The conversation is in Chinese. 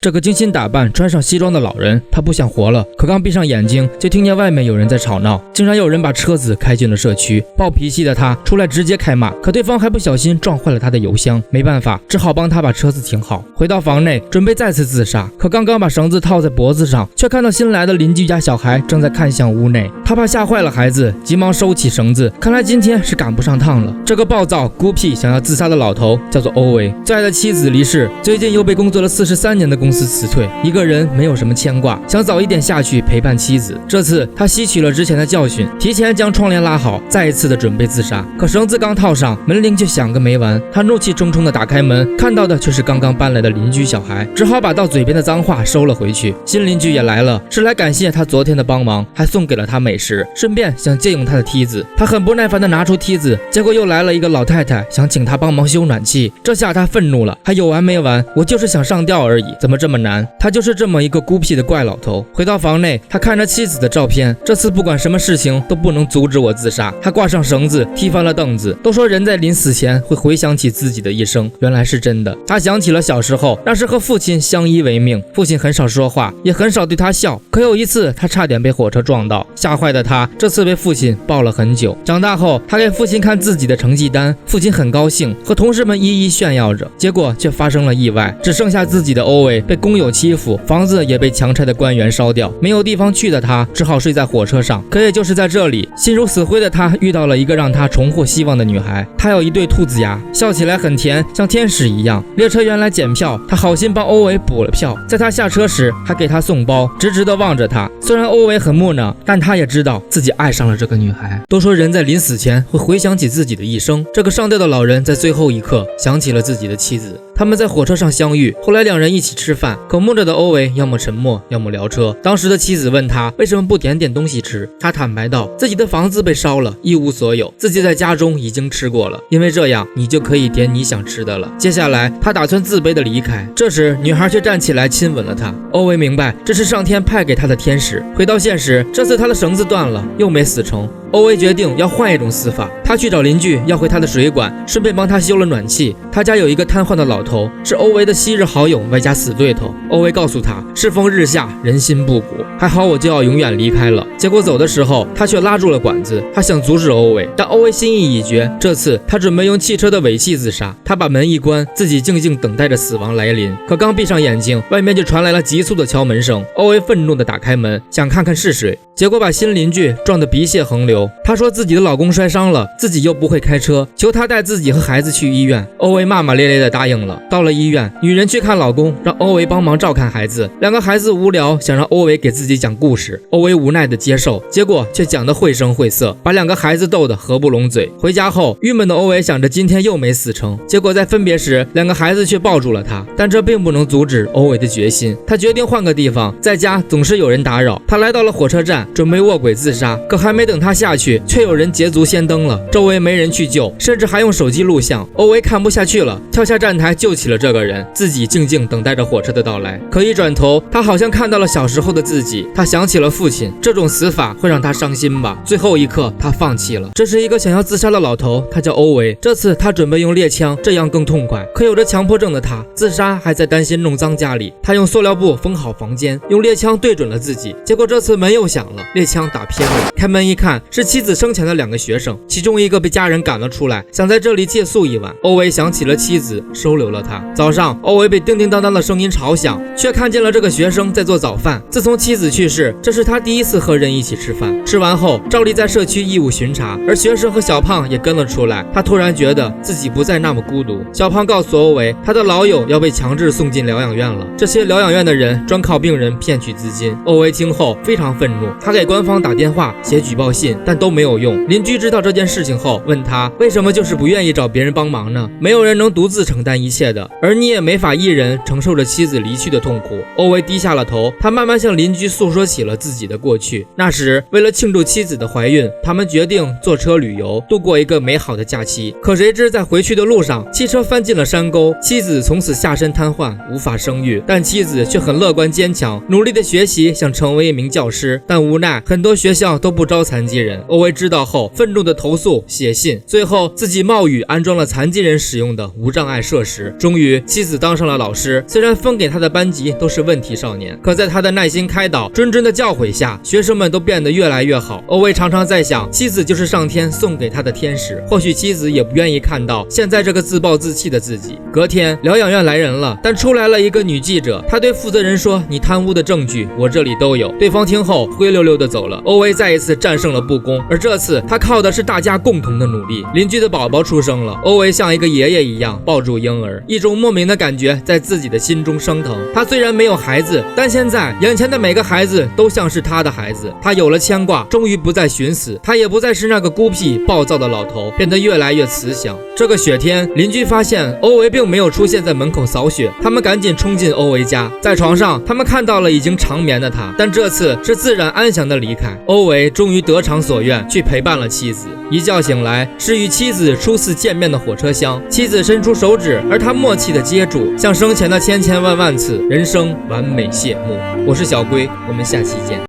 这个精心打扮、穿上西装的老人，他不想活了。可刚闭上眼睛，就听见外面有人在吵闹，竟然有人把车子开进了社区。暴脾气的他出来直接开骂，可对方还不小心撞坏了他的油箱，没办法，只好帮他把车子停好。回到房内，准备再次自杀，可刚刚把绳子套在脖子上，却看到新来的邻居家小孩正在看向屋内。他怕吓坏了孩子，急忙收起绳子。看来今天是赶不上趟了。这个暴躁、孤僻、想要自杀的老头叫做欧维，最爱的妻子离世，最近又被工作了43年的公司辞退，一个人没有什么牵挂，想早一点下去陪伴妻子。这次他吸取了之前的教训，提前将窗帘拉好，再一次的准备自杀。可绳子刚套上，门铃就响个没完。他怒气冲冲的打开门，看到的却是刚刚搬来的邻居小孩，只好把到嘴边的脏话收了回去。新邻居也来了，是来感谢他昨天的帮忙，还送给了他美食，顺便想借用他的梯子。他很不耐烦的拿出梯子，结果又来了一个老太太，想请他帮忙修暖气。这下他愤怒了，还有完没完？我就是想上吊而已，怎么这么难？他就是这么一个孤僻的怪老头。回到房内，他看着妻子的照片，这次不管什么事情都不能阻止我自杀。他挂上绳子，踢翻了凳子。都说人在临死前会回想起自己的一生，原来是真的。他想起了小时候，那是和父亲相依为命，父亲很少说话，也很少对他笑。可有一次，他差点被火车撞到，吓坏的他这次被父亲抱了很久。长大后，他给父亲看自己的成绩单，父亲很高兴，和同事们一一炫耀着。结果却发生了意外，只剩下自己的欧维被工友欺负，房子也被强拆的官员烧掉，没有地方去的他只好睡在火车上。可也就是在这里，心如死灰的他遇到了一个让他重获希望的女孩。她有一对兔子牙，笑起来很甜，像天使一样。列车员来检票，他好心帮欧维补了票，在他下车时还给他送包，直直的望着他。虽然欧维很木讷，但他也知道自己爱上了这个女孩。都说人在临死前会回想起自己的一生，这个上吊的老人在最后一刻想起了自己的妻子。他们在火车上相遇，后来两人一起吃饭，可木着的欧维要么沉默，要么聊车。当时的妻子问他为什么不点点东西吃，他坦白道自己的房子被烧了，一无所有，自己在家中已经吃过了，因为这样你就可以点你想吃的了。接下来他打算自卑的离开，这时女孩却站起来亲吻了他。欧维明白这是上天派给他的天使。回到现实，这次他的绳子断了，又没死成。欧维决定要换一种死法，他去找邻居要回他的水管，顺便帮他修了暖气。他家有一个瘫痪的老头，是欧维的昔日好友外加死对头。欧维告诉他，世风日下，人心不古，还好我就要永远离开了。结果走的时候，他却拉住了管子，他想阻止欧维，但欧维心意已决。这次他准备用汽车的尾气自杀。他把门一关，自己静静等待着死亡来临。可刚闭上眼睛，外面就传来了急促的敲门声。欧维愤怒地打开门，想看看是谁，结果把新邻居撞得鼻血横流。她说自己的老公摔伤了，自己又不会开车，求他带自己和孩子去医院。欧维骂骂咧咧地答应了。到了医院，女人去看老公，让欧维帮忙照看孩子。两个孩子无聊，想让欧维给自己讲故事。欧维无奈地接受，结果却讲得绘声绘色，把两个孩子逗得合不拢嘴。回家后，郁闷的欧维想着今天又没死成，结果在分别时，两个孩子却抱住了他。但这并不能阻止欧维的决心，他决定换个地方，在家总是有人打扰。他来到了火车站，准备卧轨自杀，可还没等他下去，却有人捷足先登了，周围没人去救，甚至还用手机录像。欧维看不下去了，跳下站台救起了这个人，自己静静等待着火车的到来。可一转头，他好像看到了小时候的自己，他想起了父亲，这种死法会让他伤心吧。最后一刻，他放弃了。这是一个想要自杀的老头，他叫欧维。这次他准备用猎枪，这样更痛快。可有着强迫症的他，自杀还在担心弄脏家里。他用塑料布封好房间，用猎枪对准了自己。结果这次门又响了，猎枪打偏了。开门一看，是妻子生前的两个学生，其中一个被家人赶了出来，想在这里借宿一晚。欧维想起了妻子，收留了他。早上，欧维被叮叮当当的声音吵响，却看见了这个学生在做早饭。自从妻子去世，这是他第一次和人一起吃饭。吃完后，照例在社区义务巡查，而学生和小胖也跟了出来。他突然觉得自己不再那么孤独。小胖告诉欧维，他的老友要被强制送进疗养院了，这些疗养院的人专靠病人骗取资金。欧维听后非常愤怒，他给官方打电话写举报信，但都没有用。邻居知道这件事情后，问他为什么就是不愿意找别人帮忙呢？没有人能独自承担一切的，而你也没法一人承受着妻子离去的痛苦。欧维低下了头，他慢慢向邻居诉说起了自己的过去。那时为了庆祝妻子的怀孕，他们决定坐车旅游，度过一个美好的假期。可谁知在回去的路上，汽车翻进了山沟，妻子从此下身瘫痪，无法生育。但妻子却很乐观坚强，努力的学习，想成为一名教师。但无奈很多学校都不招残疾人。人。欧维知道后，愤怒的投诉、写信，最后自己冒雨安装了残疾人使用的无障碍设施。终于，妻子当上了老师，虽然分给他的班级都是问题少年，可在他的耐心开导、谆谆的教诲下，学生们都变得越来越好。欧维常常在想，妻子就是上天送给他的天使，或许妻子也不愿意看到现在这个自暴自弃的自己。隔天，疗养院来人了，但出来了一个女记者，她对负责人说：“你贪污的证据我这里都有。”对方听后灰溜溜的走了。欧维再一次战胜了不公，而这次他靠的是大家共同的努力。邻居的宝宝出生了，欧维像一个爷爷一样抱住婴儿，一种莫名的感觉在自己的心中升腾。他虽然没有孩子，但现在眼前的每个孩子都像是他的孩子。他有了牵挂，终于不再寻死，他也不再是那个孤僻暴躁的老头，变得越来越慈祥。这个雪天，邻居发现欧维并没有出现在门口扫雪，他们赶紧冲进欧维家，在床上，他们看到了已经长眠的他，但这次是自然安详的离开。欧维终于得偿所愿，去陪伴了妻子。一觉醒来，是与妻子初次见面的火车厢，妻子伸出手指，而他默契的接住，像生前的千千万万次，人生完美谢幕。我是小龟，我们下期见。